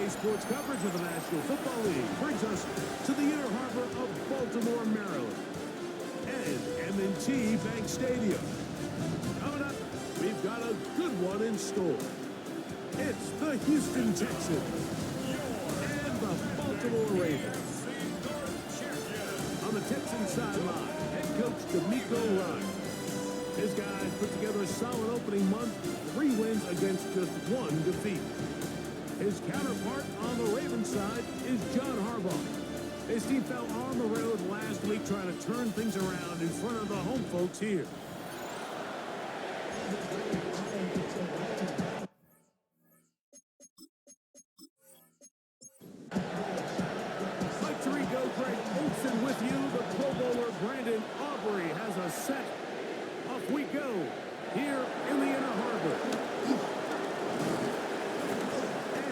Today's sports coverage of the National Football League brings us to the inner harbor of Baltimore, Maryland, and M&T Bank Stadium. Coming up, we've got a good one in store. It's the Houston Texans and the Baltimore Ravens. On the Texans sideline, head coach D'Amico Ryan. His guys put together a solid opening month, 3 wins against just 1 defeat. His counterpart on the Ravens side is John Harbaugh. His team fell on the road last week trying to turn things around in front of the home folks here. Mike Tirico, Greg Olsen with you. The Pro Bowler Brandon Aubrey has a set. Off we go here in the inner harbor.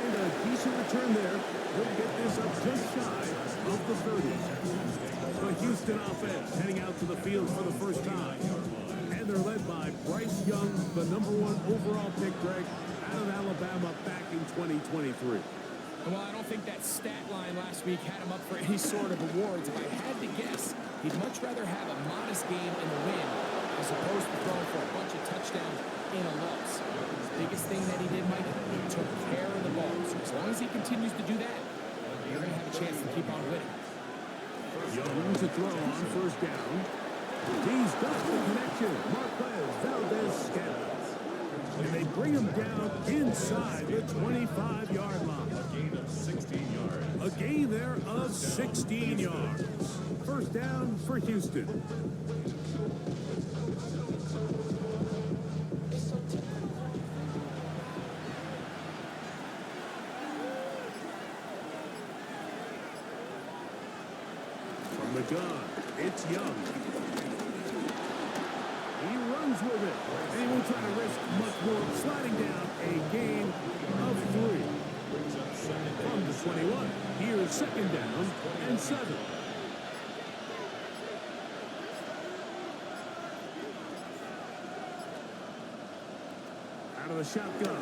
And a decent return there. He'll get this up just shy of the 30. The Houston offense heading out to the field for the first time. And they're led by Bryce Young, the #1 overall pick, Greg, out of Alabama back in 2023. Well, I don't think that stat line last week had him up for any sort of awards. If I had to guess, he'd much rather have a modest game in the win as opposed to throwing for a bunch of touchdowns in a loss. The biggest thing that he did, Mike, he took care of the ball. So as long as he continues to do that, you're going to have a chance to keep on winning. Young to throw on first down. He's got the connection. Marquez Valdez-Scantling. And they bring him down inside the 25-yard line. A gain of 16 yards. A gain there of 16 yards. First down for Houston. From the gun, it's Young. He runs with it, and he won't try to risk much more, sliding down a gain of 3. From the 21, here's second down and 7. Out of the shotgun,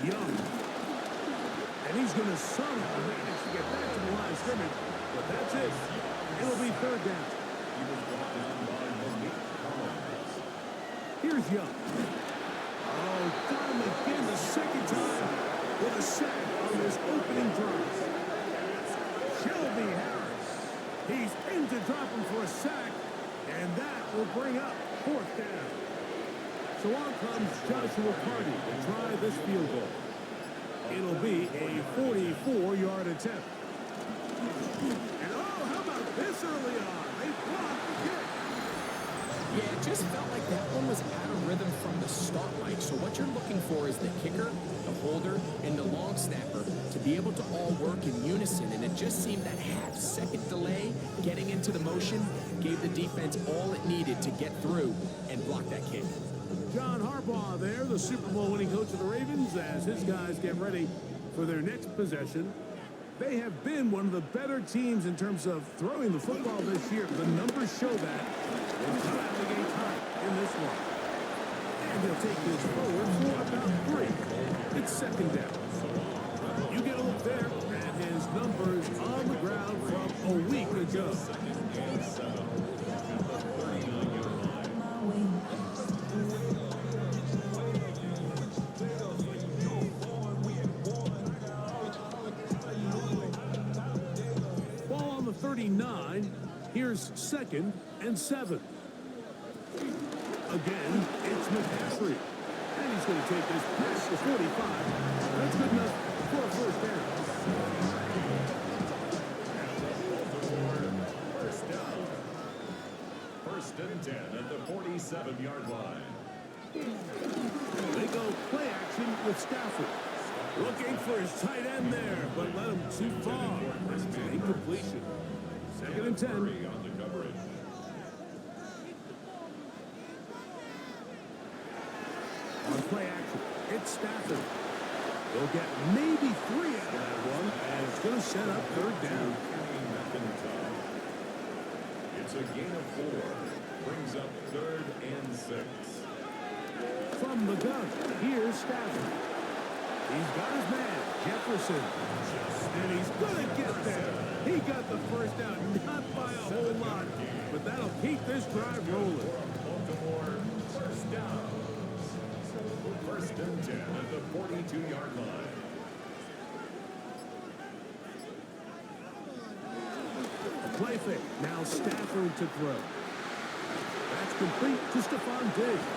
Young. And he's going to somehow manage to get back to the line of scrimmage, but that's it. It'll be third down. Here's Young. Oh, got him again the second time with a sack on this opening drive. Shelby Harris. He's in to drop him for a sack, and that will bring up fourth down. So on comes Joshua Carty to try this field goal. It'll be a 44-yard attempt. And oh, how about this early on? They blocked the kick. Yeah, it just felt like that one was out of rhythm from the start, Mike. So what you're looking for is the kicker, the holder, and the long snapper to be able to all work in unison. And it just seemed that half-second delay getting into the motion gave the defense all it needed to get through and block that kick. John Harbaugh there, the Super Bowl winning coach of the Ravens, as his guys get ready for their next possession. They have been one of the better teams in terms of throwing the football this year. The numbers show that. They've come out of the gate high in this one. And he'll take this forward for about 3. It's second down. You get a look there at his numbers on the ground from a week ago. Ball on the 39. Here's second and 7. Again, it's McCaffrey. And he's going to take this pass to 45. That's good enough for a first down. First down. First and 10 at the 47-yard line. They go play action with Stafford. Looking for his tight end there, but led him too far. Incompletion. Second and 10. On the coverage. On play action, it's Stafford. They'll get maybe 3 out of that one, and it's going to set up third down. It's a gain of 4. Brings up 3rd and 6. From the gun, here's Stafford. He's got his man, Jefferson. And he's going to get there. He got the first down, not by a whole lot, but that'll keep this drive rolling. Baltimore first down. First and 10 at the 42-yard line. A play fake. Now Stafford to throw. That's complete to Stephon Diggs.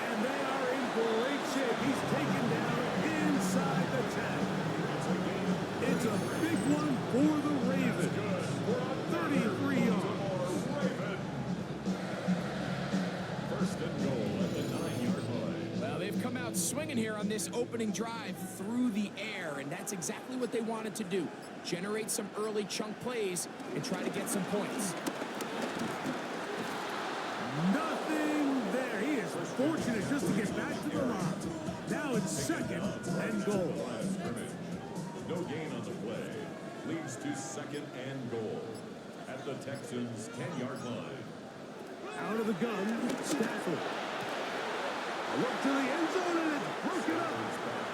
And they are in great shape. He's taken down inside the 10. It's a big one for the Ravens. 33 yards. First and goal at the 9-yard line. Well, they've come out swinging here on this opening drive through the air, and that's exactly what they wanted to do. Generate some early chunk plays and try to get some points. Nothing there. He is fortunate just to get back to the line. Now it's second and goal. No gain on the play. Leads to second and goal at the Texans' 10-yard line. Out of the gun, Stafford. A look to the end zone, and it's broken up.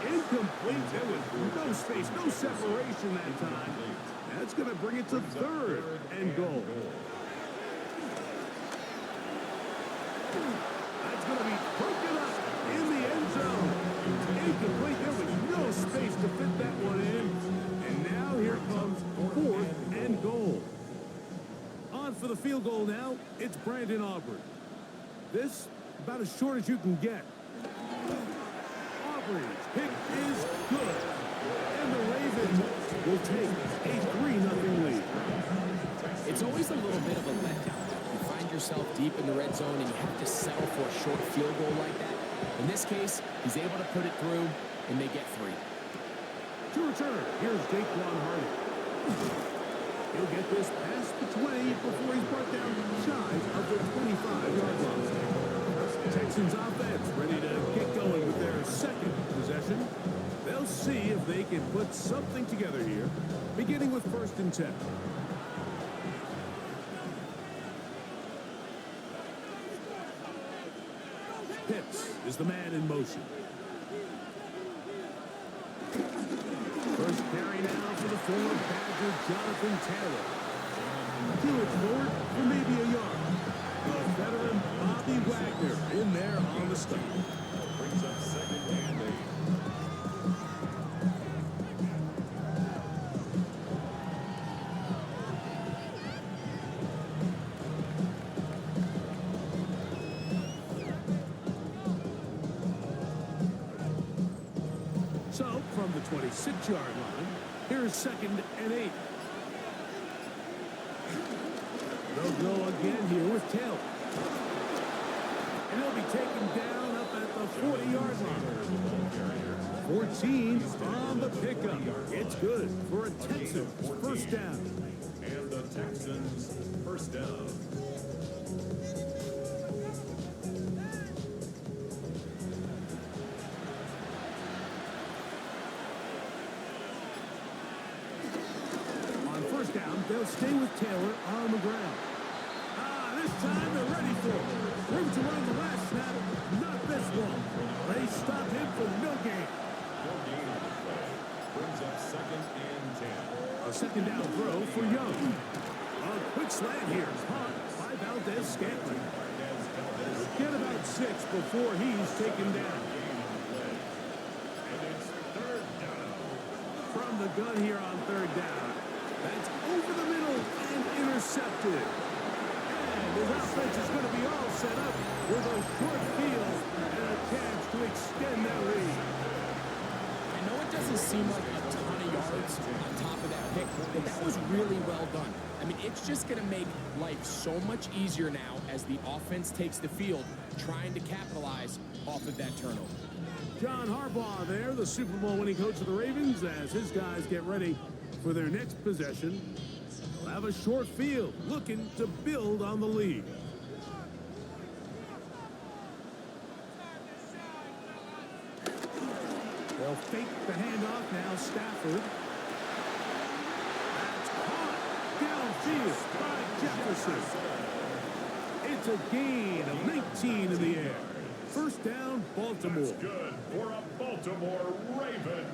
Incomplete. There was no space, no separation that time. That's going to bring it to third and goal. That's going to be broken up in the end zone. Incomplete. There was no space to fit that one in. And now here comes fourth and goal. On for the field goal now, it's Brandon Aubrey. This, about as short as you can get. Aubrey's pick is good. And the Ravens will take a 3-0 lead. It's always a little bit of a letdown. You find yourself deep in the red zone and you have to settle for a short field goal like that. In this case, he's able to put it through, and they get 3. To return, here's Jaquan Hardy. He'll get this past the 20 before he's brought down shy of the 25-yard line. Texans offense ready to get going with their second possession. They'll see if they can put something together here, beginning with first and 10. Pitts is the man in motion. First carry now for the former Badger, Jonathan Taylor. To it forward for maybe a yard. The veteran Bobby Wagner in there on the stop. Brings up second and 8. So, from the 26-yard line, here's second and 8. They'll go again here with Taylor. And he'll be taken down up at the 40-yard line. 14 on the pickup. It's good for a Texans first down. And the Texans first down. They'll stay with Taylor on the ground. This time they're ready for it. Room to run the last snap. Not this one. They stop him for no gain. No gain on the play. Brings up second and 10. A second down throw for Young. A quick slant here. Caught by Valdez Scantling. Get about 6 before he's taken down. And it's third down. From the gun here on third down. That's over the middle and intercepted. And his offense is going to be all set up with a short field and a chance to extend that lead. I know it doesn't seem like a ton of yards on top of that pick, but that was really well done. I mean, it's just going to make life so much easier now as the offense takes the field, trying to capitalize off of that turnover. John Harbaugh there, the Super Bowl winning coach of the Ravens, as his guys get ready for their next possession. They'll have a short field looking to build on the lead. They'll fake the handoff now. Stafford. That's caught downfield by Jefferson. It's a gain of 19 in the air. First down, Baltimore. That's good for a Baltimore Raven.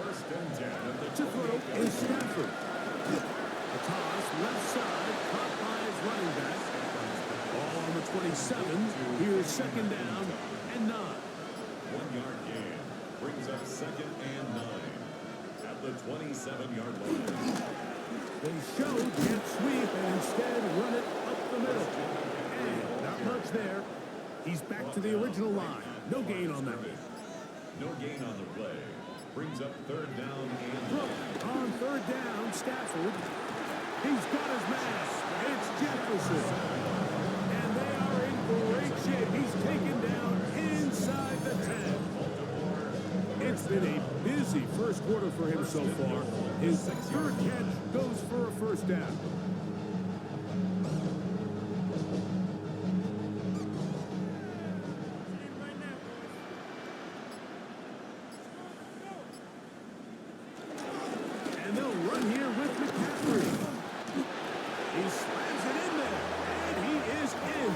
First and 10 at the To throw is Stafford. A toss left side, caught by his running back. Ball on the 27. Here's second down and 9. 1 yard gain brings up second and 9 at the 27-yard line. They showed can't sweep and instead run it up the middle. And not much there. He's back to the original line. No gain on that. No gain on the play. Brings up third down and Look, on third down, Stafford. He's got his man. It's Jefferson. And they are in great shape. He's taken down inside the 10. It's been a busy first quarter for him so far. His third catch goes for a first down. And they'll run here with McCaffrey. He slams it in there, and he is in.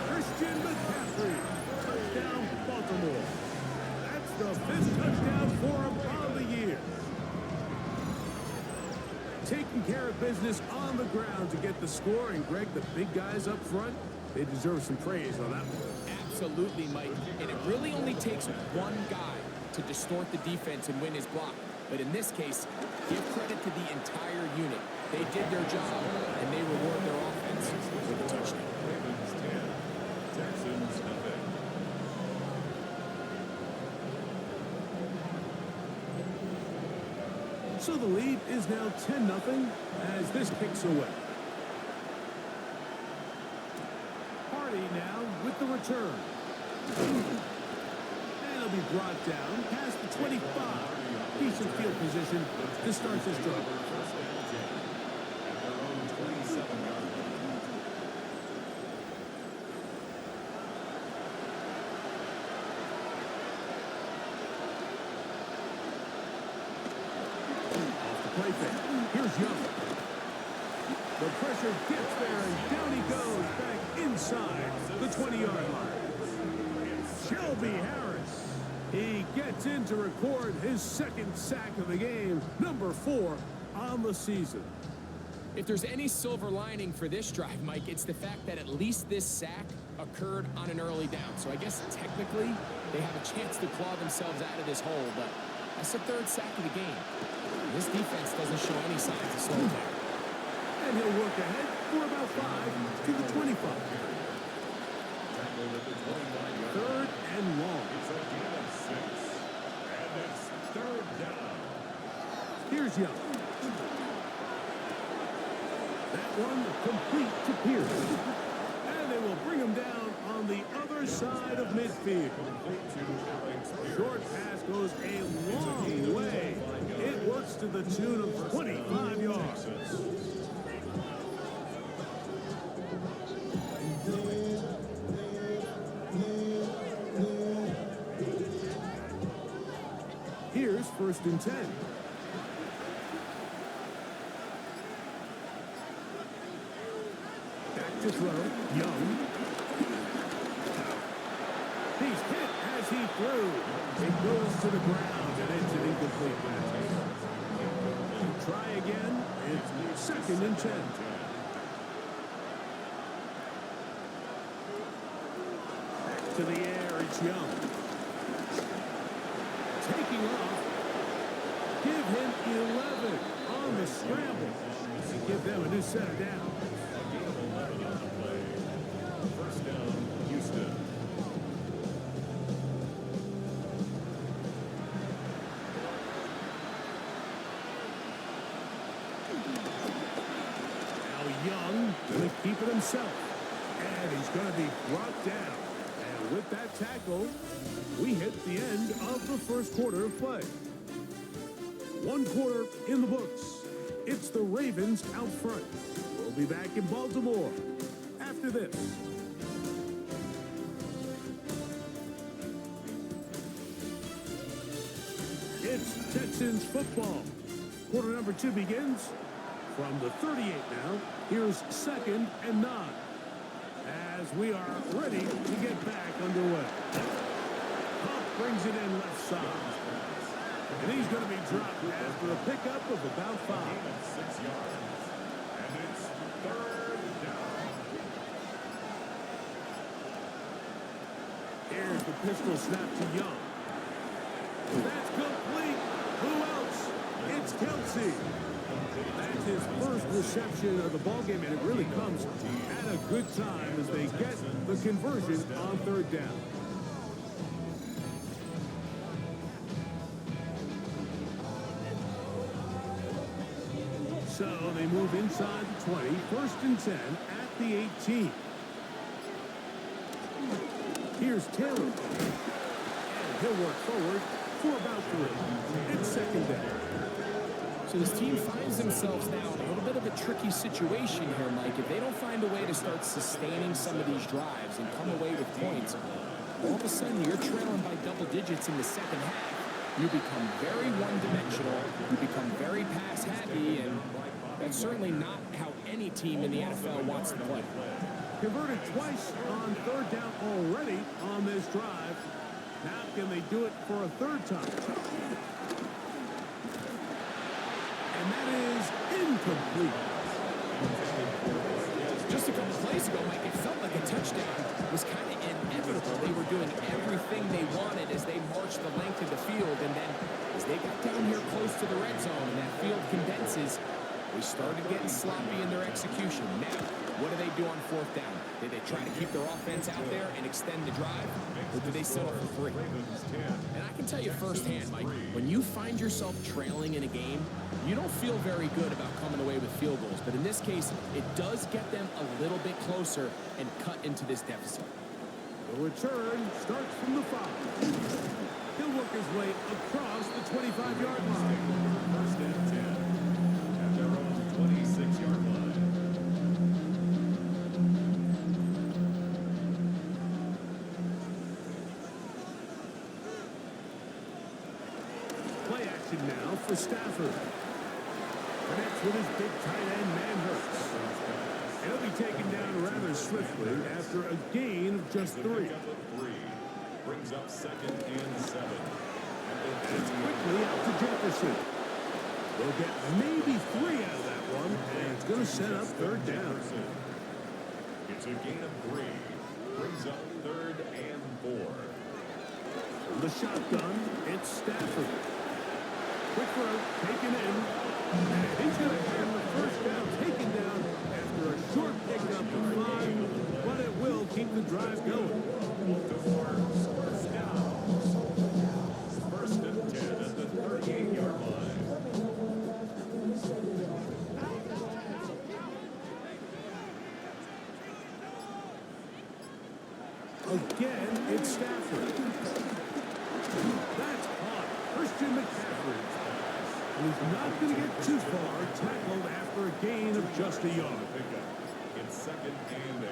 Christian McCaffrey, touchdown Baltimore. That's the 5th touchdown for him on the year. Taking care of business on the ground to get the score, and Greg, the big guys up front, they deserve some praise on that one. Absolutely, Mike. And it really only takes one guy to distort the defense and win his block. But in this case, give credit to the entire unit. They did their job, and they reward their offense with a touchdown. Ravens 10, Texans nothing. So the lead is now 10-0 as this kicks away. Hardy now with the return. And he'll be brought down past the 25. Decent field position to start this drive. First and 10 at their own 27-yard line. Off the play fake. Here's Young. The pressure gets there, and down he goes back inside the 20-yard line. Shelby Harris. He gets in to record his second sack of the game, number 4 on the season. If there's any silver lining for this drive, Mike, it's the fact that at least this sack occurred on an early down. So I guess technically they have a chance to claw themselves out of this hole, but that's the 3rd sack of the game. This defense doesn't show any signs of slowing down. And he'll work ahead for about 5 to the 25. Tackled at the 29-yard line. 3rd and long. It's a gain of 6. And it's third down. Here's Young. That one complete to Pierce. And they will bring him down on the other side of midfield. Short pass goes a long way. It works to the tune of 25 yards. Here's 1st and 10. Back to throw. Young. He's hit as he threw. It goes to the ground, and it's an incomplete pass. Try again. It's 2nd and 10. Back to the air. It's Young. Taking off. Give him 11 on the scramble. And give them a new set of downs. A gain of 11 on the play. First down, Houston. Now Young going to keep it himself. And he's going to be brought down. And with that tackle, we hit the end of the first quarter of play. 1 quarter in the books. It's the Ravens out front. We'll be back in Baltimore after this. It's Texans football. Quarter number 2 begins from the 38 now. Here's 2nd and 9. As we are ready to get back underway. brings it in left side. And he's going to be dropped after a pickup of about 5. 6 yards. And it's 3rd down. Here's the pistol snap to Young. That's complete. Who else? It's Kelsey. That's his first reception of the ballgame, and it really comes at a good time as they get the conversion on 3rd down. So they move inside the 20, 1st and 10 at the 18. Here's Taylor. And he'll work forward for about 3. It's 2nd down. So this team finds themselves now in a little bit of a tricky situation here, Mike. If they don't find a way to start sustaining some of these drives and come away with points, all of a sudden you're trailing by double digits in the 2nd half. You become very one-dimensional. You become very pass-happy, and that's certainly not how any team in the NFL wants to play. Converted twice on 3rd down already on this drive. Now can they do it for a 3rd time? And that is incomplete. Just a couple plays ago, Mike, it felt like a touchdown was kind of inevitable. They were doing everything they wanted as they marched the length of the field, and then as they got down here close to the red zone and that field condenses, they started getting sloppy in their execution. Now, what do they do on 4th down? Did they try to keep their offense out there and extend the drive, or do they settle for 3? And I can tell you firsthand, Mike, when you find yourself trailing in a game, you don't feel very good about coming away with field goals. But in this case, it does get them a little bit closer and cut into this deficit. The return starts from the 5. He'll work his way across the 25-yard line. 1st and 10 at their own 26-yard line. Play action now for Stafford. Connects with his big tight end, Manhurst. And he'll be taken down rather swiftly after a gain of just 3. Brings up 2nd and 7. And it's quickly out to Jefferson. They'll get maybe 3 out of that one, and it's going to set up 3rd down. It's a gain of 3. Brings up 3rd and 4. From the shotgun, it's Stafford. Quick throw, taken in. And he's going to have the 1st down taken down after a short pickup of 5, but it will keep the drive going. Scores down. 1st and 10 at the 38-yard line. Again, it's Stafford. That's hot. Christian McCaffrey. And he's not going to get too far, tackled after a gain of just a yard. It's 2nd and 8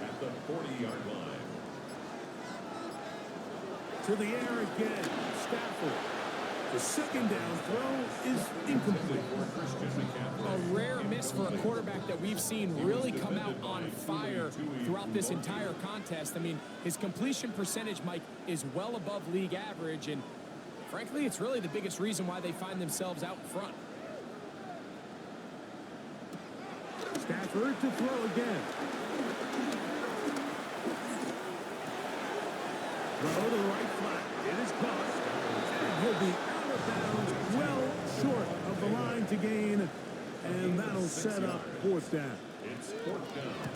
at the 40-yard line. To the air again, Stafford. The 2nd down throw is incomplete. A rare miss for a quarterback that we've seen really come out on fire throughout this entire contest. I mean, his completion percentage, Mike, is well above league average, and frankly, it's really the biggest reason why they find themselves out in front. Stafford to throw again. Throw to the right flat. It is caught. And he'll be out of bounds, well short of the line to gain. And that'll set up 4th down. It's 4th down.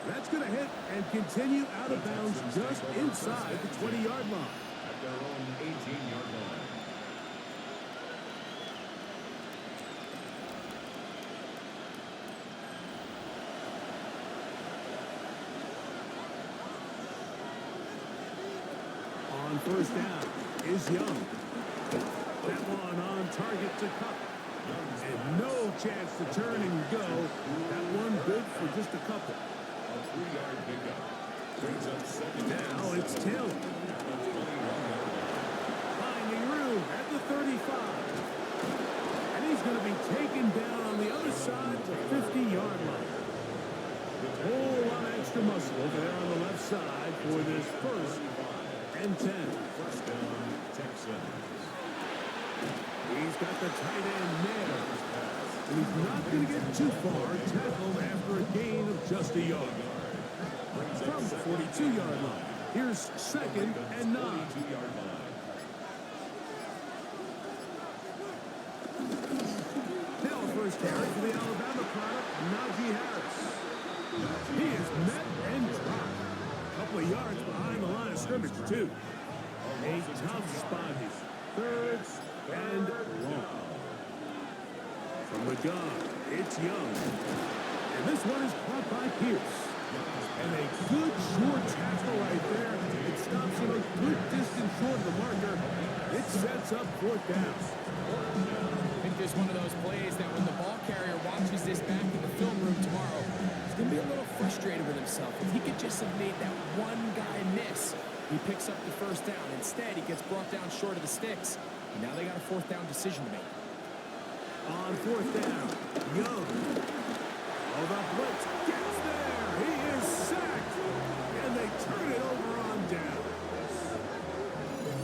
That's going to hit and continue out of bounds just inside the 20-yard line. At their own 18-yard line. On 1st down is Young. That one on target to Cup. And no chance to turn and go. That one good for just a couple. A 3-yard pickup. Brings up 2nd down. Now it's Taylor. Finding room at the 35. And he's going to be taken down on the other side, the 50-yard line. Whole lot of extra muscle over there on the left side for this 1st and 10. First down, Texans. He's got the tight end there. And he's not going to get too far. Tackled after a gain of just a yard. From the 42-yard line. Here's 2nd and 9. 42-yard line. Now first carry for the Alabama product, Najee Harris. He is met and dropped. A couple of yards behind the line of scrimmage, too. A tough spot here. 3rd and long. From the gun, it's Young. And this one is caught by Pierce. And a good short tackle right there. It stops him a good distance short of the marker. It sets up 4th down. I think there's one of those plays that when the ball carrier watches this back in the film room tomorrow, he's going to be a little frustrated with himself. If he could just have made that one guy miss, he picks up the 1st down. Instead, he gets brought down short of the sticks. And now they got a 4th down decision to make. On 4th down, Young. Oh, the blitz gets there. He is sacked. And they turn it over on down.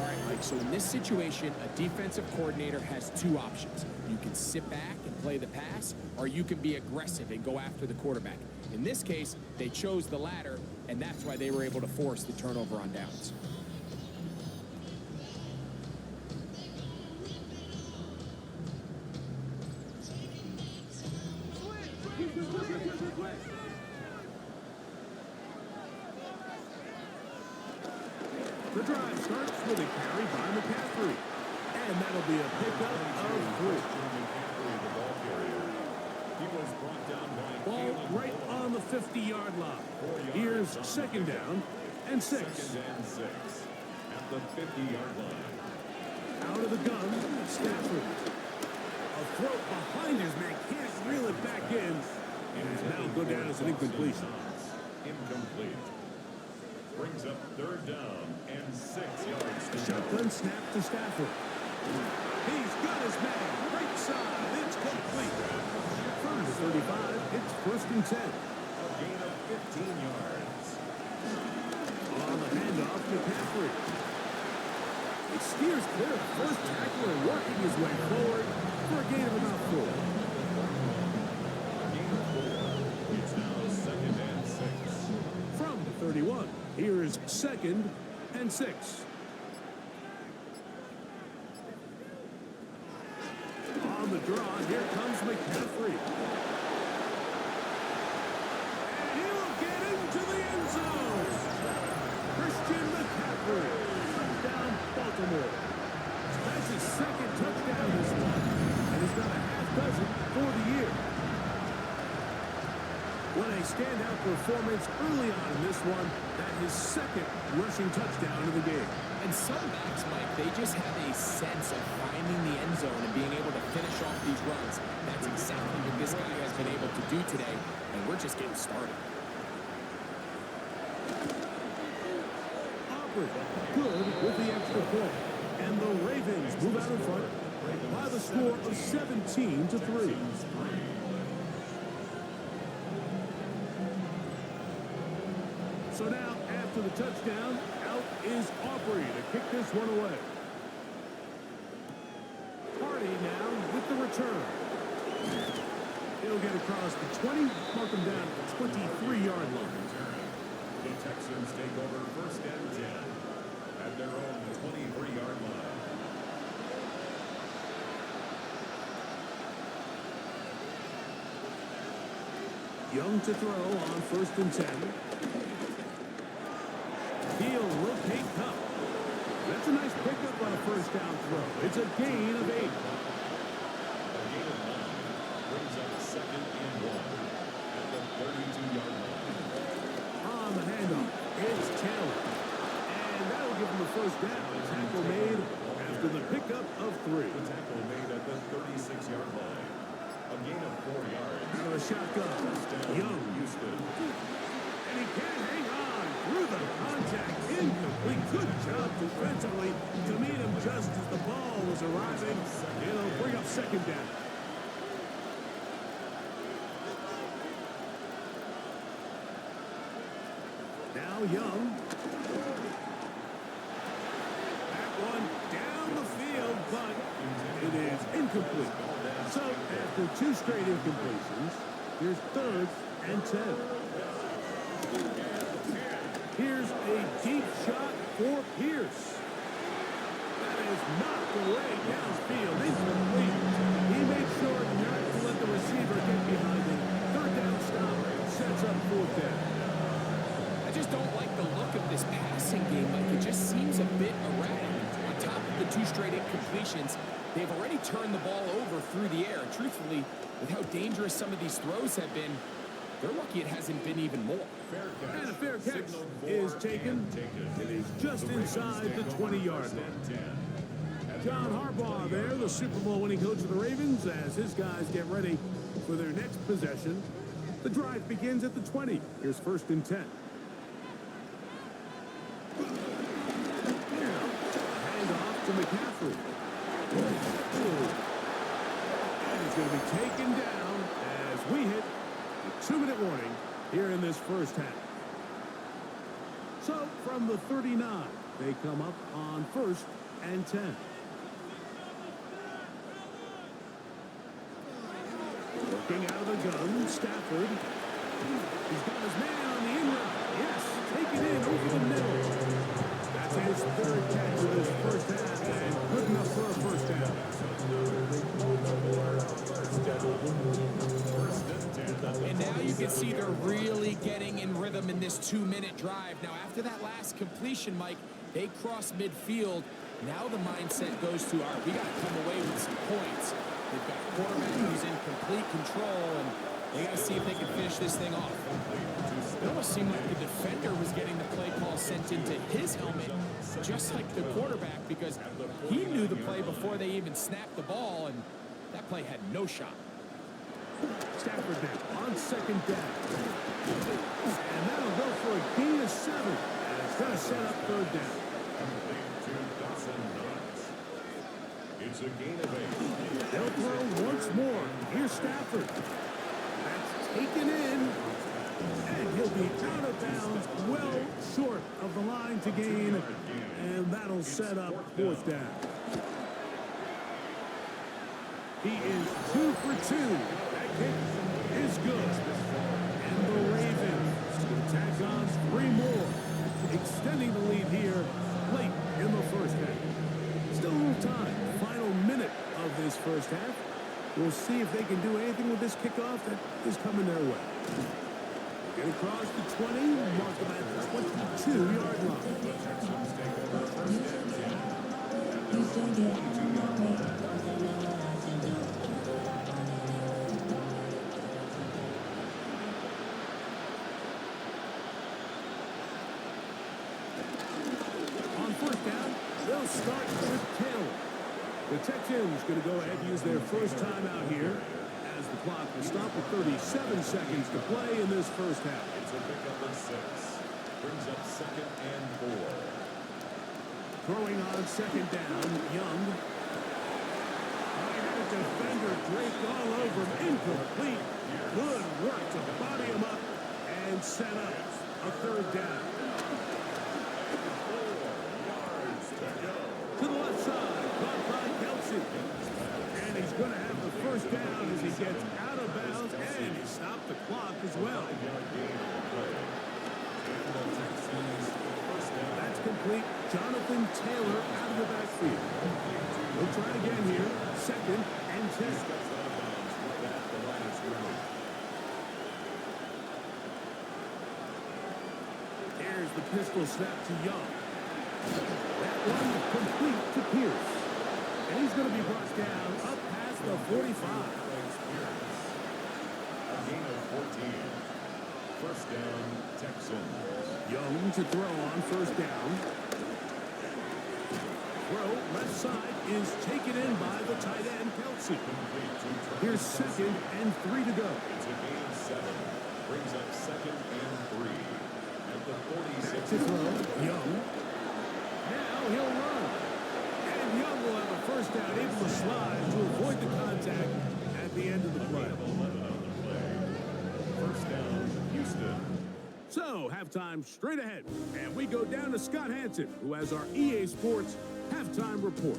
All right, Mike, so in this situation, a defensive coordinator has 2 options. You can sit back and play the pass, or you can be aggressive and go after the quarterback. In this case, they chose the latter, and that's why they were able to force the turnover on downs. The drive starts with a carry by McCaffrey. And that'll be a pickup of 3. He was brought down by Ball right on the 50-yard line. Here's 2nd down and 6. 2nd and 6 at the 50-yard line. Out of the gun, Stafford. A throw behind his man, can't reel it back in. And it's now go down as an incompletion. Incomplete. Brings up 3rd down and 6 yards. Shotgun snap to Stafford. He's got his man. Right side. It's complete. From the 35, it's 1st and 10. A gain of 15 yards. On the handoff, McCaffrey. He steers clear of the 1st tackle and working his way forward for a gain of about 4. Gain of 4. It's now 2nd and 6. From the 31, here's 2nd and 6. On the draw, here comes McCaffrey. And he'll get into the end zone. Christian McCaffrey. Touchdown, Baltimore. That's his 2nd touchdown this month. And he's got a half dozen for the year. What a standout performance early on in this one. That his 2nd rushing touchdown of the game. And some backs, Mike, they just have a sense of finding the end zone and being able to finish off these runs. That's exactly what this guy has been able to do today, and we're just getting started. Aubrey, good with the extra point. And the Ravens move out in front by the score of 17-3. So now, after the touchdown, out is Aubrey to kick this one away. Hardy now with the return. He'll get across the 20, mark him down at the 23-yard line. The Texans take over 1st and 10 at their own 23-yard line. Young to throw on 1st and 10. He'll rotate Cup. That's a nice pickup on a 1st down throw. It's a gain of 8. A gain of 9 brings up 2nd and 1 at the 32-yard line. On the handoff, it's Taylor. And that'll give him the 1st down. A tackle made after the pickup of 3. The tackle made at the 36-yard line. A gain of 4 yards. Out of a shotgun, Young. Houston. And he can't hang on through the contact. Incomplete. Good job defensively to meet him just as the ball was arriving. It'll bring up 2nd down. Young. That one down the field, but it is incomplete. So after 2 straight incompletions, here's 3rd and 10. Here's a deep shot for Pierce. That is knocked away downfield. Incomplete. He made sure not to let the receiver get behind him. 3rd down stop sets up 4th down. I just don't like the look of this passing game. Like, it just seems a bit erratic. On top of the 2 straight incompletions, they've already turned the ball over through the air. And truthfully, with how dangerous some of these throws have been, they're lucky it hasn't been even more. And a fair catch is taken. It is just inside the 20-yard line. John Harbaugh there, the Super Bowl winning coach of the Ravens, as his guys get ready for their next possession. The drive begins at the 20. Here's 1st and 10. Hand off to McCaffrey. And he's going to be taken down as we hit a 2-minute warning here in this first half. So from the 39, they come up on 1st and 10. Working out of the gun, Stafford. He's got his man on the in route. Yes, take it in over the middle. That's his 3rd catch of his first half, and good enough for a 1st down. And now you can see they're really getting in rhythm in this 2-minute drive. Now, after that last completion, Mike, they cross midfield. Now the mindset goes to, all right, we got to come away with some points. They've got a quarterback who's in complete control, and they got to see if they can finish this thing off. It almost seemed like the defender was getting the play call sent into his helmet, just like the quarterback, because he knew the play before they even snapped the ball, and that play had no shot. Stafford now on 2nd down. And that'll go for a gain of 7. And it's going to set up 3rd down. It's a gain of 8. They'll throw once more. Here's Stafford. That's taken in. And he'll be out of bounds, well short of the line to gain. And that'll set up 4th down. He is 2 for 2. That kick is good. And the Ravens will tack on 3 more, extending the lead here late in the first half. Still a little time. Final minute of this first half. We'll see if they can do anything with this kickoff that is coming their way. Get across the 20, mark them at the 22-yard line. On 1st down, they'll start with Taylor. The Texans going to go ahead and use their first time out here as the clock will stop with 37 seconds to play in this first half. It's a pickup of 6. Brings up 2nd and 4. Throwing on 2nd down, Young. Had a defender draped all over him. Incomplete. Good work to body him up and set up a 3rd down. 4 yards to go. To the left side, caught by Kelsey. And he's going to have the 1st down as he gets out of bounds, and he stopped the clock as well. That's complete. Jonathan Taylor out of the backfield. We'll try again here. 2nd and 10. Here's the pistol snap to Young. That one complete to Pierce. And he's going to be brought down up past the 45. A gain of 14. 1st down, Texans. Young to throw on 1st down. Throw left side is taken in by the tight end, Kelsey. Here's 2nd and 3 to go. It's a gain of 7. Brings up 2nd and 3. At the 46. Back to throw. Young. Now he'll run. And Young will have a 1st down, able to slide to avoid the contact at the end of the play. 11 on the play. 1st down, Houston. So, halftime straight ahead. And we go down to Scott Hansen, who has our EA Sports halftime report.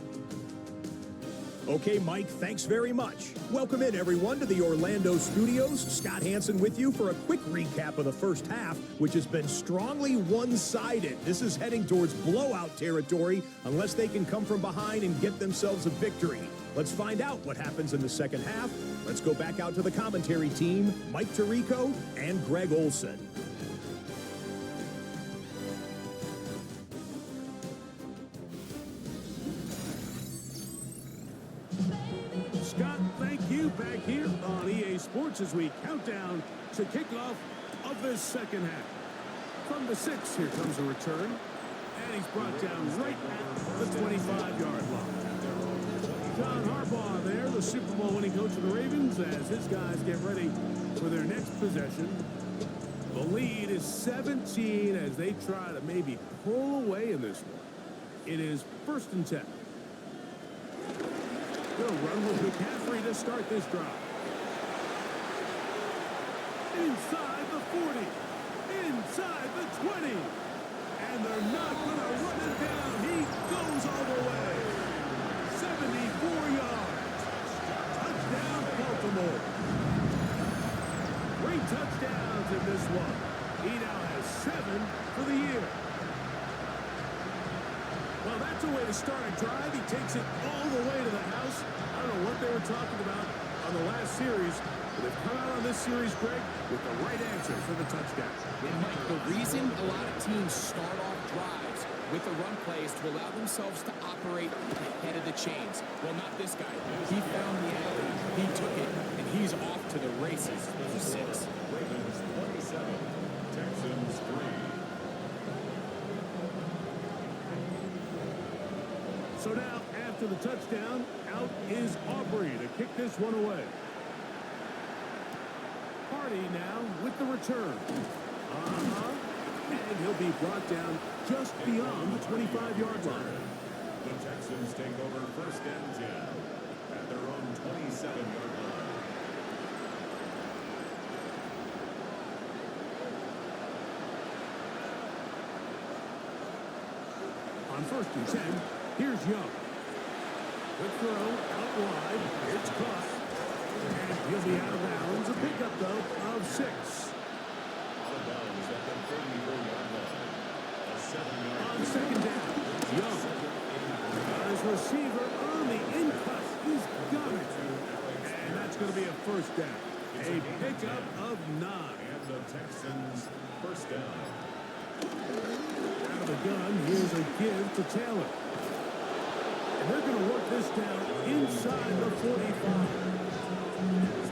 Okay, Mike, thanks very much. Welcome in, everyone, to the Orlando studios. Scott Hansen with you for a quick recap of the first half, which has been strongly one-sided. This is heading towards blowout territory unless they can come from behind and get themselves a victory. Let's find out what happens in the second half. Let's go back out to the commentary team, Mike Tirico and Greg Olson. Scott, thank you. Back here on EA Sports as we count down to kickoff of this second half. From the 6, here comes a return. And he's brought down right at the 25-yard line. John Harbaugh there, the Super Bowl winning coach of the Ravens, as his guys get ready for their next possession. The lead is 17 as they try to maybe pull away in this one. It is 1st and 10. They'll run with McCaffrey to start this drive. Inside the 40. Inside the 20. And they're not going to run it down. He goes all the way. 74 yards. Touchdown, Baltimore. 3 touchdowns in this one. He now has 7 for the year. Well, that's a way to start a drive. He takes it all the way to the house. I don't know what they were talking about on the last series, but they've come out on this series, Greg, with the right answer for the touchdown. And, Mike, the reason a lot of teams start off drives with the run plays to allow themselves to operate ahead of the chains. Well, not this guy. He found the alley, he took it, and he's off to the races for 6. Ravens 27, Texans 3. So now, after the touchdown, out is Aubrey to kick this one away. Hardy now with the return. And he'll be brought down just beyond the 25-yard line. The Texans take over 1st and 10 at their own 27-yard line. On 1st and 10, here's Young. Quick throw out wide. It's caught. And he'll be out of bounds. A pickup, though, of 6. Out of bounds at the 34-yard line. A 7-yard. On 2nd down, Young. Got his receiver on the in-cut. He's got it. And that's going to be a 1st down. A pickup of 9. And the Texans 1st down. Out of the gun, here's a give to Taylor. And they're going to work this down inside the 45.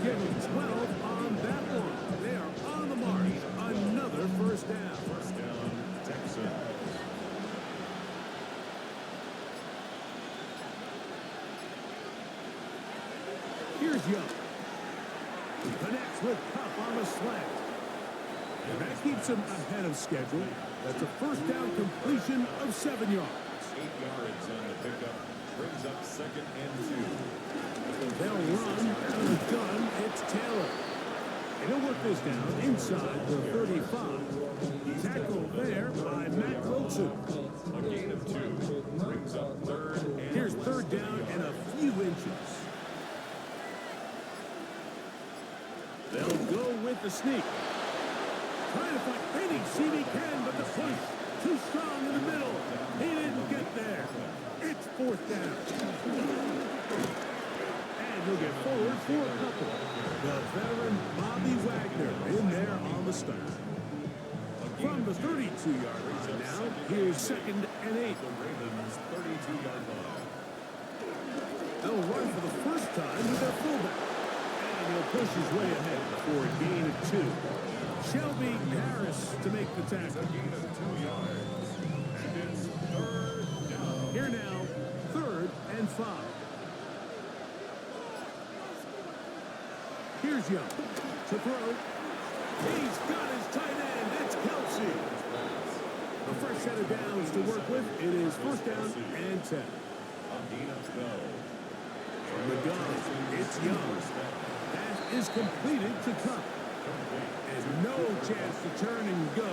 Give them 12 on that one. They are on the mark. Another 1st down. 1st down, Texans. Here's Young. Connects with Cup on the slant. And that keeps him ahead of schedule. That's a 1st down completion of 7 yards. 8 yards on the pickup. Brings up 2nd and 2. They'll run out of the gun. It's Taylor. And he'll work this down inside the 35. Tackled there by Matt Wilson. A gain of 2. Brings up 3rd and Here's 3rd down and a few inches. They'll go with the sneak. Trying to find any seam he can, but the push too strong in the middle. He didn't get there. It's 4th down. And he'll get forward for a couple. The veteran Bobby Wagner in there on the start. From the 32-yard line now, here's 2nd and 8. the Ravens 32-yard line. They'll run for the first time with their fullback. And he'll push his way ahead for a gain of 2. Shelby Harris to make the tackle. A gain of 2 yards. And it's 3rd down. Here now, 3rd and 5. Here's Young to throw. He's got his tight end. It's Kelsey. A fresh set of downs to work with. It is 1st down and 10. A gain of 12. From the gun, it's Young. Pass is completed to Cup. And no chance to turn and go.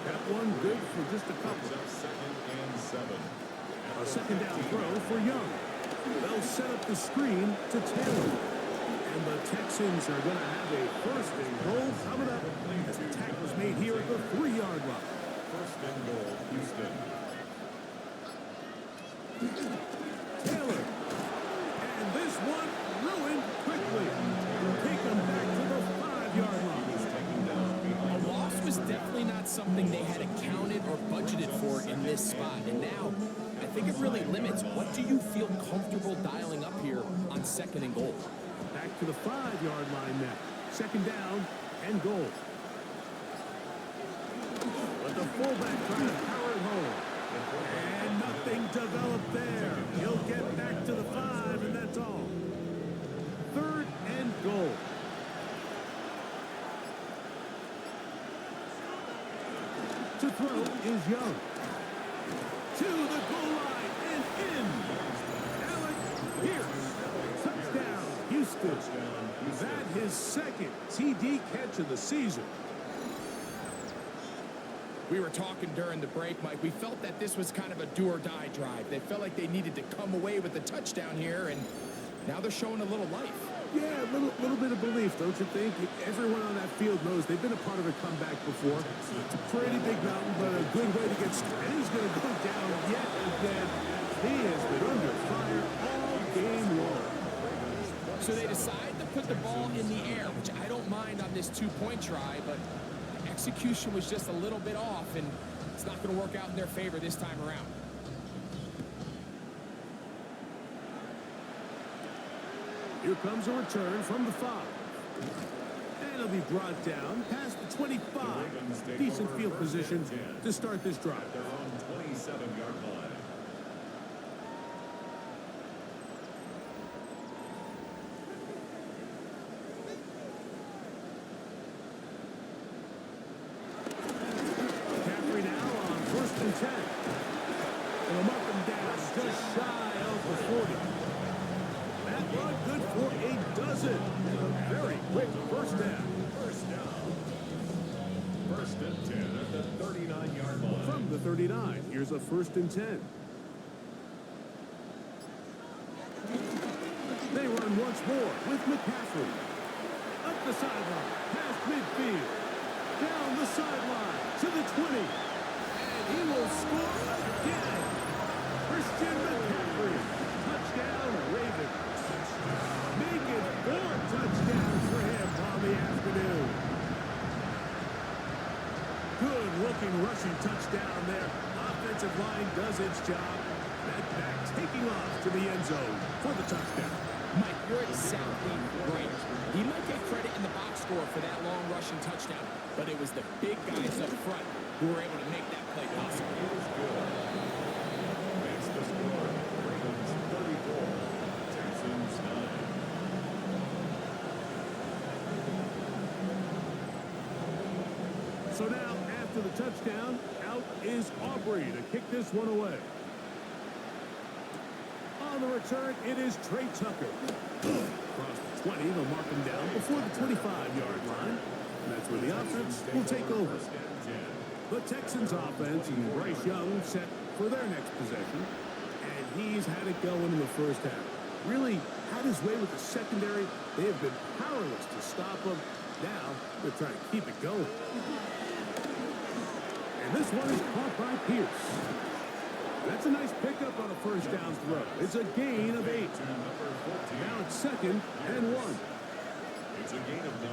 That one good for just a couple. Second and 7. A second down throw for Young. They'll set up the screen to Taylor. And the Texans are going to have a first and goal coming up as the tackle's made here at the 3-yard line. First and goal, Houston. Taylor. And this one ruined quickly. Take them back to the 5-yard line. A loss was definitely not something they had accounted or budgeted for in this spot. And now, I think it really limits what do you feel comfortable dialing up here on second and goal. Back to the 5-yard line now. Second down and goal. But the fullback trying to power it home. And nothing developed there. He'll get back to the 5, and that's all. Third and goal. To throw is Young. To the goal line and in. Alec Pierce. Touchdown, Houston. That his second TD catch of the season. We were talking during the break, Mike. We felt that this was kind of a do-or-die drive. They felt like they needed to come away with the touchdown here, and now they're showing a little life. Yeah, a little bit of belief, don't you think? Everyone on that field knows they've been a part of a comeback before. It's a pretty big mountain, but a good way to get started. And he's going to go down yet again. He has been under fire all game long. So they decide to put the ball in the air, which I don't mind on this two-point try, but execution was just a little bit off, and it's not going to work out in their favor this time around. Here comes a return from the 5. And it'll be brought down past the 25. Decent field position to start this drive. Their own 27-yard line. McCaffrey now on 1st and 10. And they'll mark him down just shy of the 40. That run good for a dozen. Very quick first down. First and 10 at the 39-yard line. From the 39, here's a 1st and 10. They run once more with McCaffrey. Up the sideline, past midfield. Down the sideline to the 20. And he will score again. Christian McCaffrey. Touchdown, Ravens. Make it 4 touchdowns for him on the afternoon. Good-looking rushing touchdown there. Offensive line does its job. That back taking off to the end zone for the touchdown. Mike, you're exactly right. He might get credit in the box score for that long rushing touchdown, but it was the big guys up front who were able to make that play possible. Makes the score. Ravens 34. Texans 9. So now, after the touchdown, out is Aubrey to kick this one away. On the return, it is Trey Tucker. Across the 20, they'll mark him down before the 25-yard line. And that's where the offense will take over. The Texans offense and Bryce Young set for their next possession. And he's had it going in the first half. Really had his way with the secondary. They have been powerless to stop him. Now they're trying to keep it going. And this one is caught by Pierce. That's a nice pickup on a first down throw. It's a gain of 8. Now it's 2nd and 1. It's a gain of 9.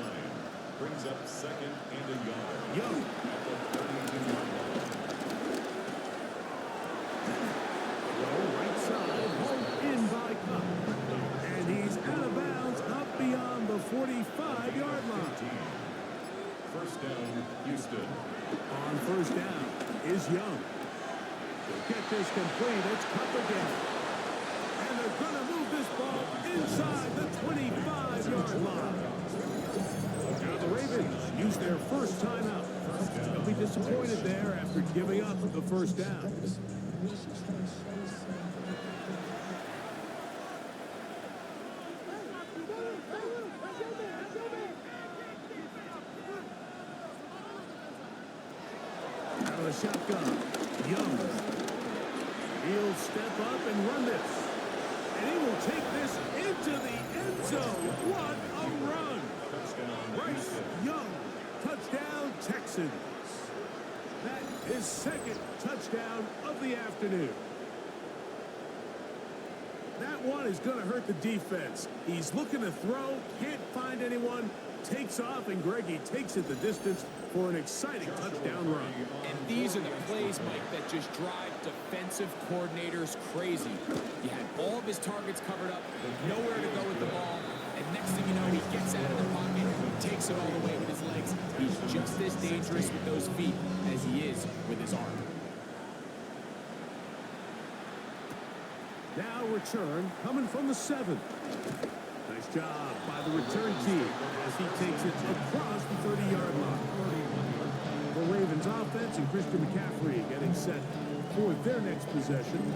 Brings up 2nd and a yard. Young. At the 32-yard line. Right side, home in by Cup. And he's out of bounds up beyond the 45-yard line. First down, Houston. On first down is Young. They'll get this complete. It's Cup again. And they're going to move this ball inside the 25-yard line. Now the Ravens use their first timeout. They'll be disappointed there after giving up the first down. out of the shotgun. Young. He'll step up and run this. And he will take this into the end zone. What a run. Bryce Young. Touchdown, Texans. That is second touchdown of the afternoon. That one is going to hurt the defense. He's looking to throw, can't find anyone, takes off, and Greggy takes it the distance for an exciting touchdown run. And these are the plays, Mike, that just drive defensive coordinators crazy. You had all of his targets covered up, nowhere to go with the ball, and next thing you know, he gets out of the pocket, he takes it all the way with his legs. He's just as dangerous with those feet as he is with his arm. Now return coming from the 7. Nice job by the return team as he takes it across the 30-yard line. The Ravens offense and Christian McCaffrey getting set for their next possession.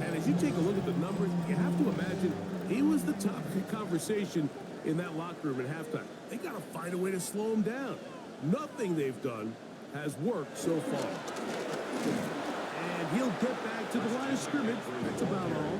And as you take a look at the numbers, you have to imagine he was the topic of conversation in that locker room at halftime. They got to find a way to slow him down. Nothing they've done has worked so far. And he'll get back to the line of scrimmage. That's about all.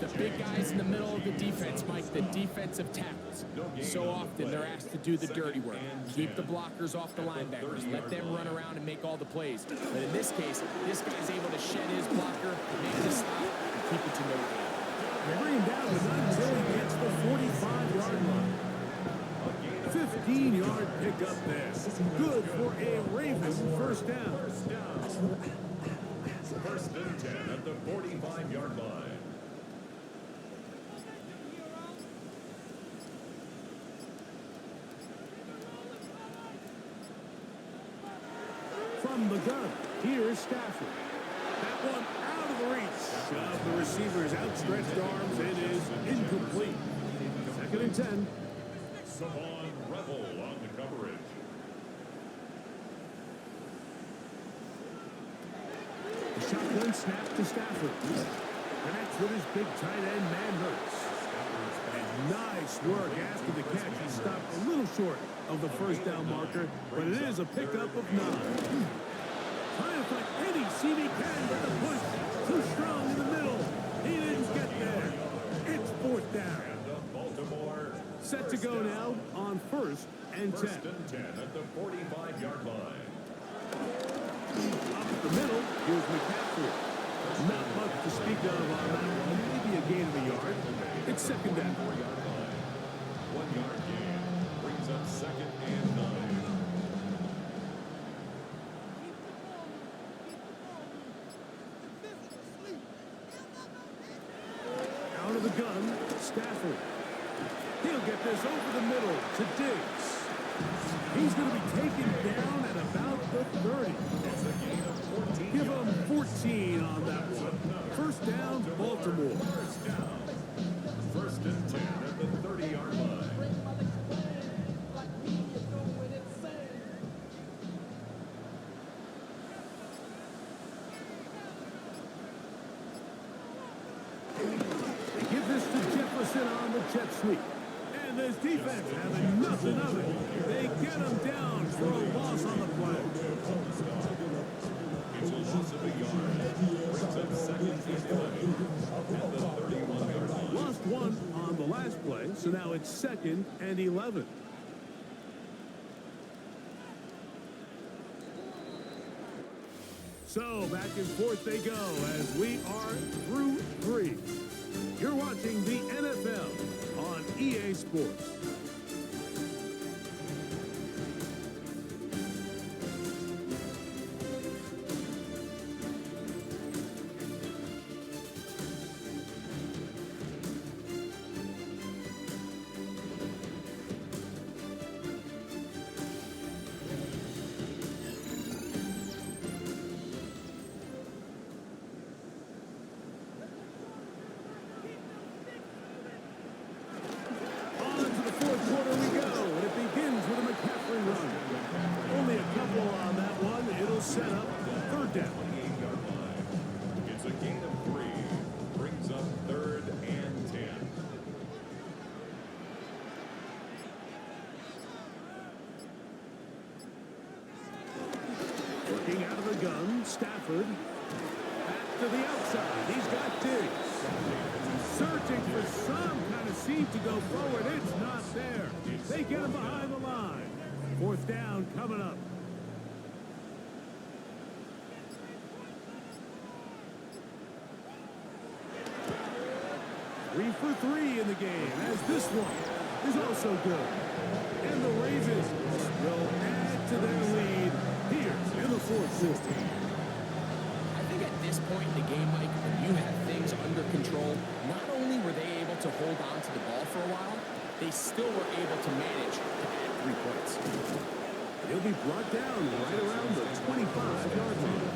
The big guys in the middle of the defense, Mike, the defensive tackles. So often they're asked to do the dirty work. Keep the blockers off the linebackers. Let them run around and make all the plays. But in this case, this guy's able to shed his blocker, make the stop, and keep it to no gain. They bring him down, but not until he gets the 45-yard line. 15-yard pickup there. Good for a Ravens first down. First and 10 at the 45-yard line. From the gun, here's Stafford. That one out of the reach of the receiver's outstretched arms. It is incomplete. Second and 10. Savon Rebel on the coverage. The shotgun snap to Stafford. Connects with his big tight end, man Hurts. And nice work after the catch. He stopped a little short of the first down marker, but it is a pickup of 9. Trying to find any seam he can, but the push too strong in the middle. He didn't get there. It's fourth down. Baltimore. Set to go now on first and 10. First and 10 at the 45-yard line. Up the middle, here's McCaffrey. Not much to speak of on that one. Maybe a gain of a yard. It's second down. 1 yard gain. Brings up second and 9. Out of the gun, Stafford. He'll get this over the middle to Diggs. He's going to be taken down at about the 30. It's a gain of 14. Give him 14 on that one. First down, Baltimore. First down. First and 10 at the 30-yard line. They give this to Jefferson on the jet sweep. And this defense having nothing of it. They get him down for a loss on the play. It's a loss of a yard. Brings up second and 11 at the 31-yard line. Lost one on the last play, so now it's second and 11. So back and forth they go as we are through 3. You're watching the NFL on EA Sports. gun, Stafford. Back to the outside. He's got Diggs. Searching for some kind of seam to go forward. It's not there. They get him behind the line. Fourth down coming up. Three for three in the game, as this one is also good. And the Ravens will add to their lead here in the fourth quarter. I think at this point in the game, Mike, when you have things under control, not only were they able to hold on to the ball for a while, they still were able to manage to add 3 points. He'll be brought down right around the 25-yard line.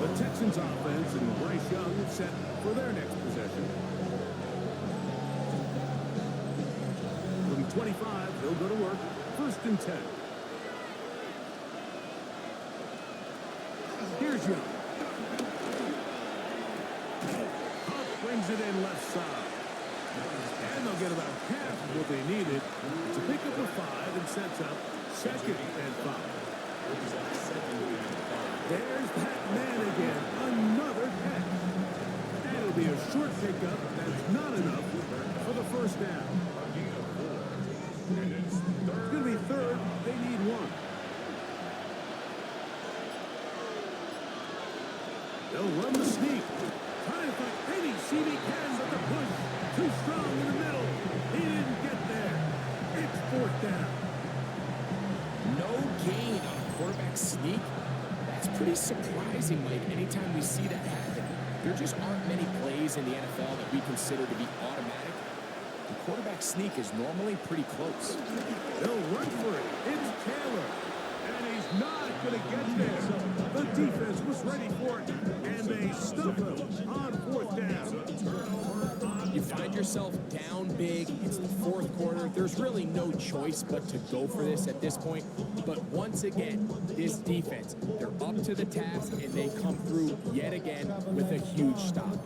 The Texans offense and Bryce Young set for their next possession. From 25, they'll go to work. First and 10. Here's Young. Huff brings it in left side. And they'll get about half of what they needed to pick up a 5 and sets up second and 5. There's that man again. Another catch. And it'll be a short pickup. That's not enough for the first down. It's going to be third. They need 1. They'll run the sneak. Trying to find any seam he can, but the push too strong in the middle. He didn't get there. It's fourth down. No gain on a quarterback sneak. That's pretty surprising, Mike, anytime we see that happen. There just aren't many plays in the NFL that we consider to be automatic. The quarterback sneak is normally pretty close. They'll run for it. It's Taylor. And he's not going to get there. The defense was ready for it. And they stuff him on fourth down. You find yourself down big. It's the fourth quarter. There's really no choice but to go for this at this point. But once again, this defense, they're up to the task, and they come through yet again with a huge stop.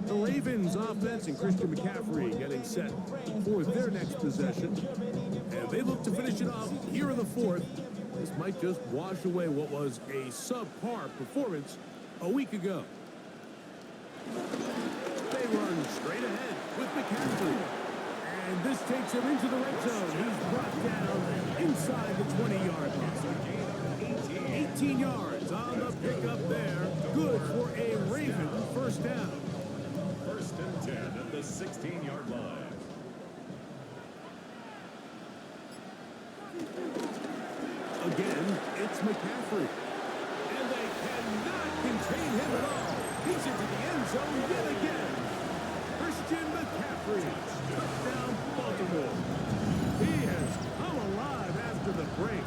The Ravens offense and Christian McCaffrey getting set for their next possession. And they look to finish it off here in the fourth. This might just wash away what was a subpar performance a week ago. They run straight ahead with McCaffrey. And this takes him into the red zone. He's brought down inside the 20-yard line. 18 yards on the pickup there. Good for a Raven first down. First and 10 at the 16-yard line. Again, it's McCaffrey. And they cannot contain him at all. He's into the end zone yet again. Christian McCaffrey. Touchdown, Baltimore. He has come alive after the break.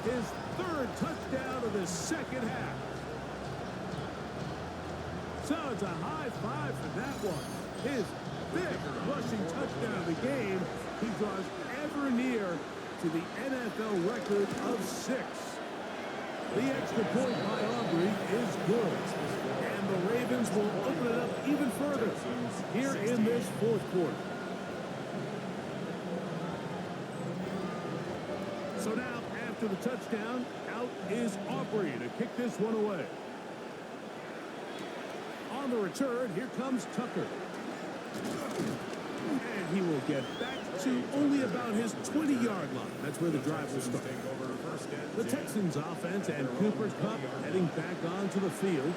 His third touchdown of the second half. So it's a high five for that one. His fifth rushing touchdown of the game. He draws ever near to the NFL record of 6. The extra point by Aubrey is good. And the Ravens will open it up even further here in this fourth quarter. So now, after the touchdown, out is Aubrey to kick this one away. On the return, here comes Tucker. And he will get back to only about his 20-yard line. That's where the drive will start. The Texans offense and Cooper Kupp heading back onto the field.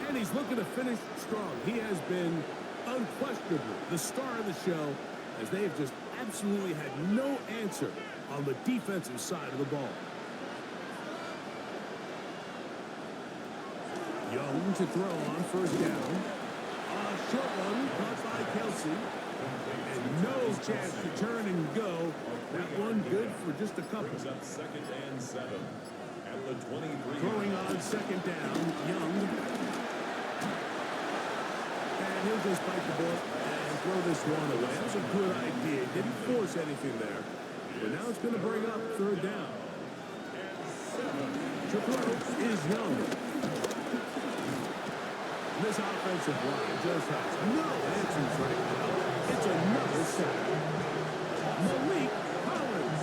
And he's looking to finish strong. He has been unquestionably the star of the show, as they have just absolutely had no answer on the defensive side of the ball. Young to throw on first down. A short one caught by Kelsey. And no chance to turn and go. That one good for just a couple. Brings up second and 7 at the 23. Throwing on second down, Young. And he'll just bite the bullet and throw this one away. That's a good idea. Didn't force anything there. But now it's going to bring up third down. To throw is Young. This offensive line just has no answers right now. It's another sack. Malik Collins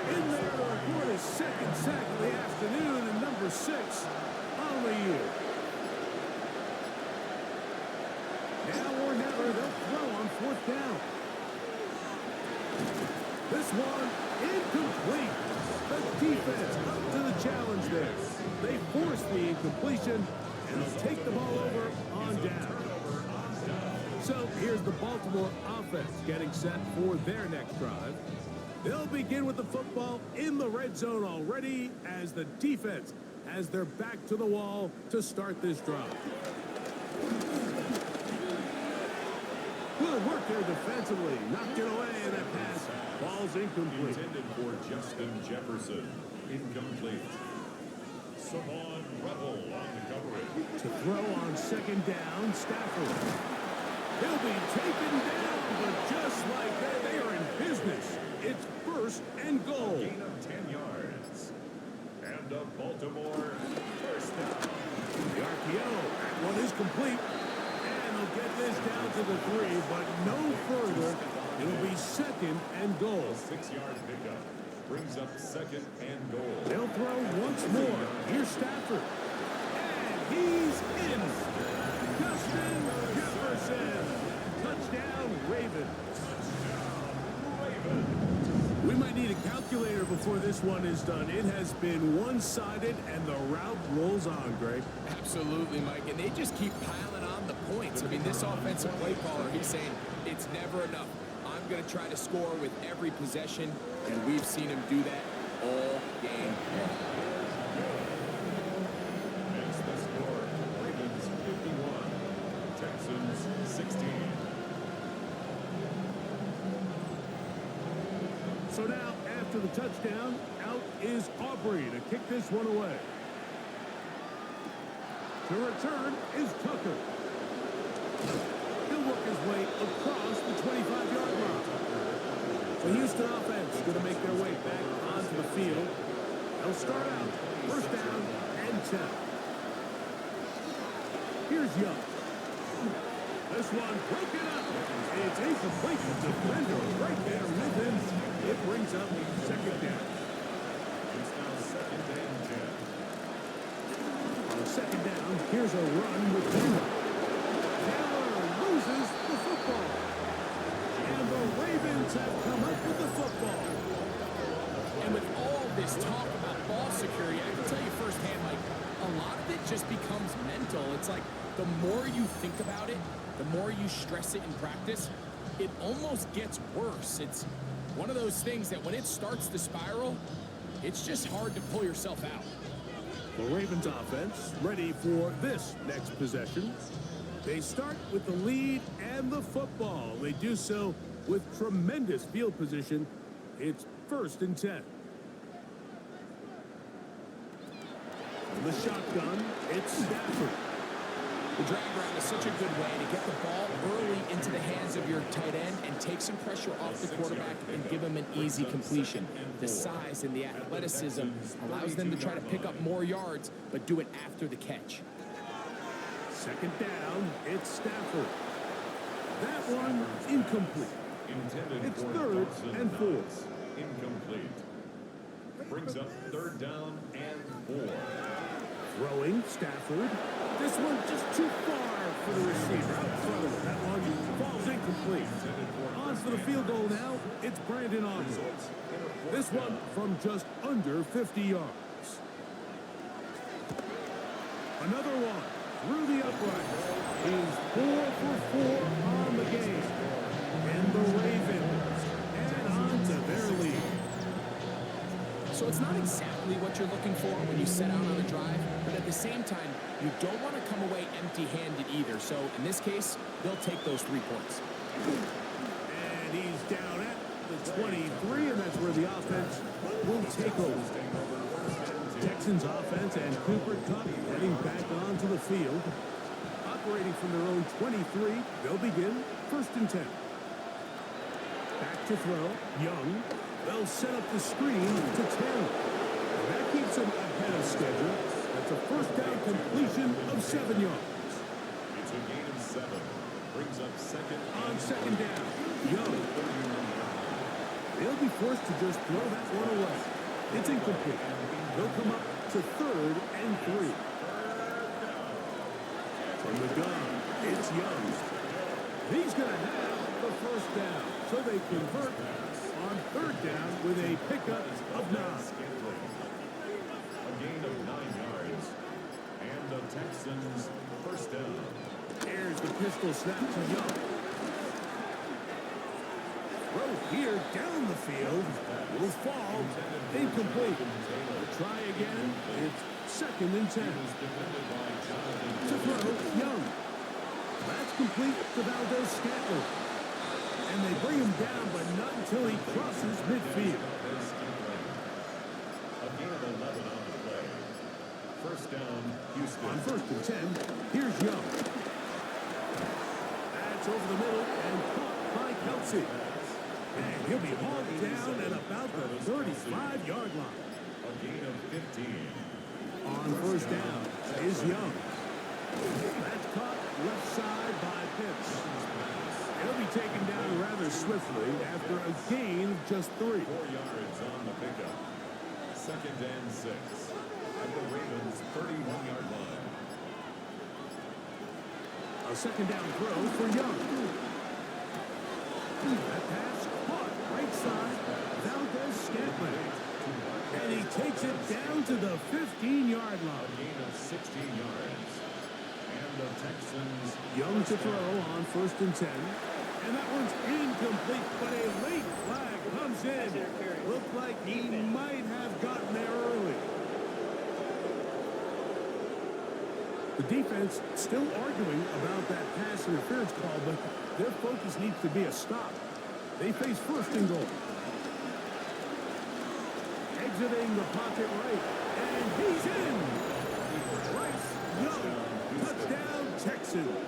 in there to record his second sack of the afternoon, and number 6 This one incomplete. The defense up to the challenge there. They force the incompletion, and they'll take the ball over on down. So here's the Baltimore offense getting set for their next drive. They'll begin with the football in the red zone already as the defense has their back to the wall to start this drive. Good work there defensively. Knocked it away, and that pass ball's incomplete. Intended for Justin Jefferson. Incomplete. Savon Rebel on the coverage. To throw on second down, Stafford. He'll be taken down, but just like that, they are in business. It's first and goal. Gain of 10 yards. And a Baltimore first down. The RPO, that one is complete. And they'll get this down to the 3, but no further. It'll be second and goal. A 6-yard pickup brings up second and goal. They'll throw once more. Here's Stafford. And he's in. Justin Jefferson. Touchdown, Ravens. We might need a calculator before this one is done. It has been one-sided, and the route rolls on, Greg. Absolutely, Mike. And they just keep piling on the points. I mean, this offensive play caller, he's saying it's never enough. I'm going to try to score with every possession, and we've seen him do that all game long. Makes the score Ravens 51, Texans 16. So now, after the touchdown, out is Aubrey to kick this one away. The return is Tucker. He'll work his way across the 25-yard line. The Houston offense going to make their way back onto the field. They'll start out first down and 10. Here's Young. This one broken up. It's incomplete. The defender right there with him. It brings up second down. It's now second and 10. On second down, here's a run with Taylor. Taylor loses the football. And the Ravens have come up with the football. And with all this talk about ball security, I can tell you firsthand, Mike, a lot of it just becomes mental. It's like the more you think about it, the more you stress it in practice, it almost gets worse. It's one of those things that when it starts to spiral, it's just hard to pull yourself out. The Ravens offense ready for this next possession. They start with the lead and the football. They do so with tremendous field position. It's first and 10. From the shotgun, it's Stafford. The drag route is such a good way to get the ball early into the hands of your tight end and take some pressure off the quarterback and give him an easy completion. The size and the athleticism allows them to try to pick up more yards, but do it after the catch. Second down, it's Stafford. That one incomplete. Intended It's for third Dawson and 4. Knox. Incomplete. Brings up third down and 4. Throwing Stafford. This one just too far for the receiver. Out front of it. That one falls incomplete. On for the field goal now. It's Brandon Aubrey. This one from just under 50 yards. Another one through the uprights. He's 4 for 4 on the game. And the Ravens add on to their lead. So it's not exactly what you're looking for when you set out on a drive, but at the same time, you don't want to come away empty-handed either. So in this case, they'll take those 3 points. And he's down at the 23, and that's where the offense will take over. Texans offense and Cooper Kupp heading back onto the field. Operating from their own 23, they'll begin first and 10. Back to throw, Young. They'll set up the screen to Taylor. And that keeps him ahead of schedule. That's a first down completion of 7 yards. It's a gain of 7. Brings up second On second down, Young. They'll be forced to just throw that one away. It's incomplete. They'll come up to third and 3. From the gun, it's Young. He's going to have the first down. So they convert on third down. pickup of 9. A gain of 9 yards. And the Texans first down. Here's the pistol snap to Young. Throw here down the field. Will fall. Incomplete. Try again. It's 2nd and 10. To throw, Young. That's complete to Valdez-Scantling. And they bring him down, but not until he crosses midfield. A gain of 11 on the play. First down, Houston. On 1st and 10, here's Young. That's over the middle and caught by Kelsey. And he'll be hauled down at about the 35-yard line. A gain of 15. On 1st down is Young. That's caught left side by Pitts. He'll be taken down rather swiftly after a gain of just 3. 4 yards on the pickup. 2nd and 6. At the Ravens' 31-yard line. A 2nd down throw for Young. That pass caught right side. Valdez-Scantling. And he takes it down to the 15-yard A line. gain of 16 yards. And the Texans. Young to throw on 1st and 10. And that one's incomplete, but a late flag comes in. Looked like he might have gotten there early. The defense still arguing about that pass interference call, but their focus needs to be a stop. They face 1st and goal. Exiting the pocket right, and he's in. Bryce Young, touchdown Texans.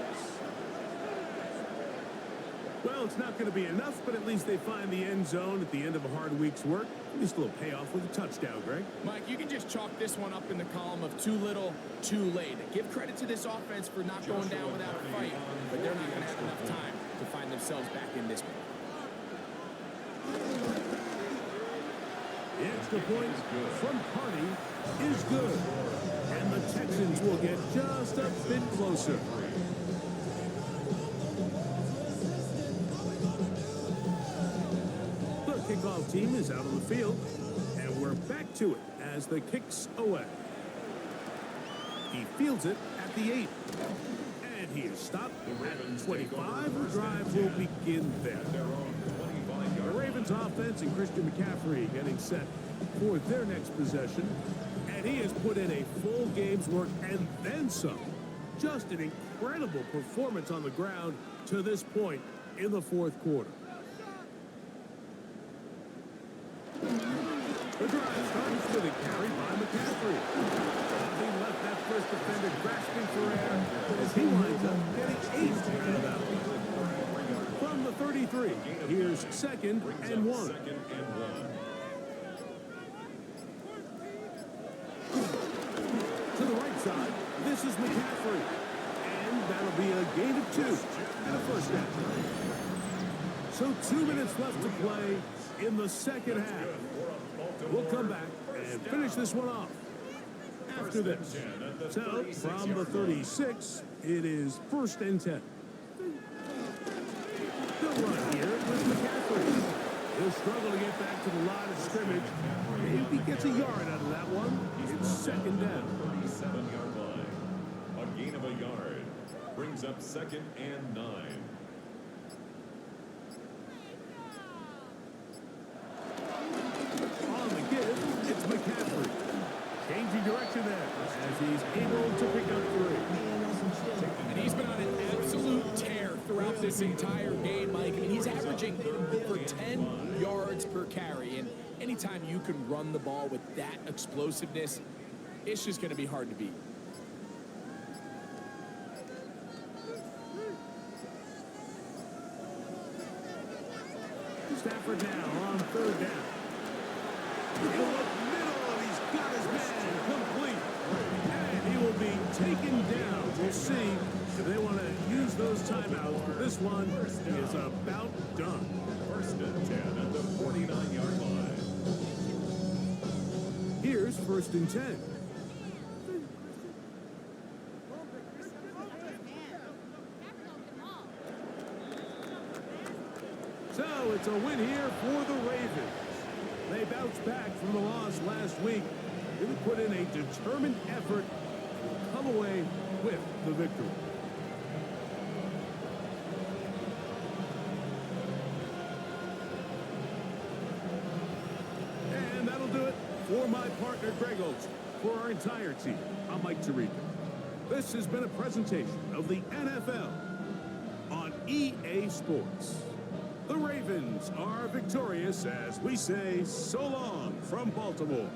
Well, it's not going to be enough, but at least they find the end zone at the end of a hard week's work. At least a little payoff with a touchdown, Greg. Mike, you can just chalk this one up in the column of too little, too late. Give credit to this offense for not going down without a fight, but they're not going to have enough time to find themselves back in this one. The extra point from Party is good. And the Texans will get just a bit closer. The kickoff team is out on the field. And we're back to it as the kick's away. He fields it at the 8. And he is stopped at 25. The drive will begin there. The Ravens offense and Christian McCaffrey getting set for their next possession. And he has put in a full game's work and then some. Just an incredible performance on the ground to this point in the 4th quarter. The drive starts with a carry by McCaffrey. He left that first defender grasping for air as he winds up getting 8 out of that one. From the 33, here's 2nd and 1. 2nd and 1. To the right side, this is McCaffrey. And that'll be a gain of 2 and a first down. So 2 minutes left to play in the 2nd half. We'll come back and finish this one off after this. So from the 36, it is 1st and 10. The run here with McCaffrey. He'll struggle to get back to the line of scrimmage. If he gets a yard out of that one, it's 2nd down. 37-yard line. A gain of a yard. Brings up 2nd and 9. On the give, it's McCaffrey. Changing direction there as he's able to pick up 3. And he's been on an absolute tear throughout this entire game, Mike. I mean, he's averaging over 10 yards per carry. And anytime you can run the ball with that explosiveness, it's just going to be hard to beat. Stafford now on 3rd down. He'll look middle, and he's got his man complete. And he will be taken down. We'll see if they want to use those timeouts. But this one is about done. 1st and 10 at the 49-yard line. Here's 1st and 10. So it's a win here for the Ravens. They they bounced back from the loss last week. They put in a determined effort to come away with the victory. And that'll do it for my partner, Greg Olson. For our entire team, I'm Mike Tirico. This has been a presentation of the NFL on EA Sports. The Ravens are victorious as we say so long from Baltimore.